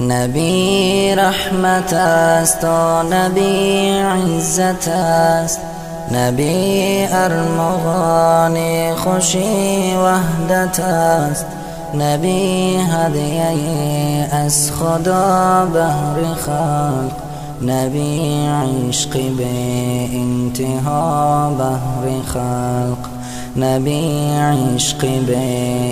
نبی رحمت است و نبی عزت است، نبی ارمغان خوشی وحدت است، نبی هدیه از خدا بهر خلق، نبی عشق به انتها بهر خلق، نبی عشق به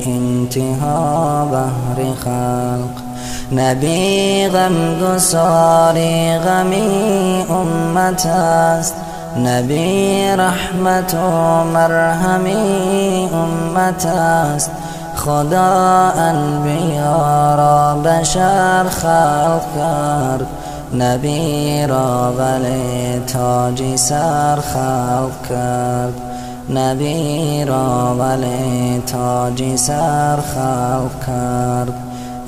انتها بهر خلق، نبی غمگساری غمی امت است، نبی رحمت و مرهمی امت است، خدا انبیا را بشر خلق کرد، نبی را ولی تاج سر خلق کرد، نبی را ولی تاج سر خلق کرد.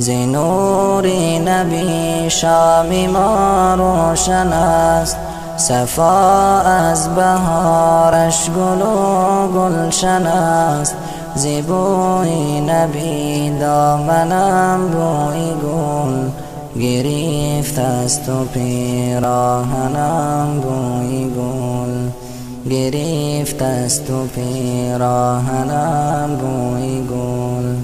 ز نور نبی شام ما روشن است، صفا از بهارش گل و گلشن است، ز بوی نبی دامنم بوی گل گرفته است و پیراهنم بوی گل گرفته است و پیراهنم بوی گل.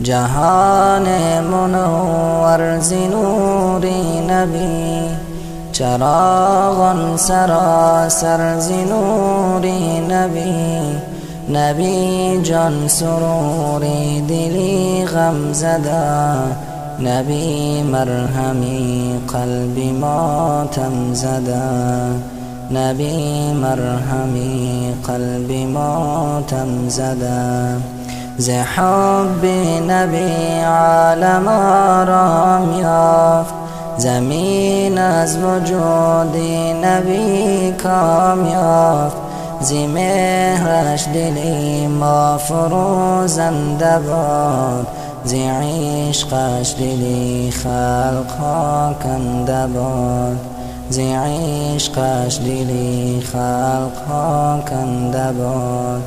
جهان منور ز نور نبی، چراغان سراسر ز نور نبی، نبی جان سرور دلی غم زده، نبی مرهمی قلب ماتم زده، نبی مرهمی قلب ماتم زده. ز حب نبی عالم آرام یافت، زمین از وجود نبی کام یافت، ز مهرش دلی ما فروزنده باد، ز عشقش دلی خلق ها کنده باد، ز عشقش دلی خلق ها کنده باد.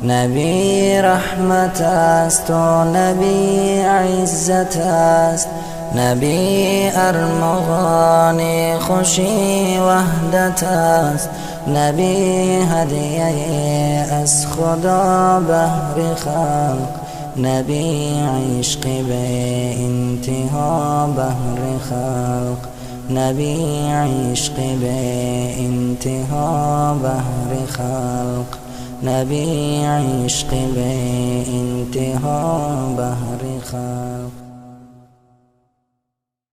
نبی رحمت است و نبی عزت است، نبی ارمغان خوشی وحدت است، نبی هدیه از خدا بهر خلق، نبی عشق به انتها بهر خلق، نبی عشق به انتها بهر خلق، نبی عشق به انتها بهر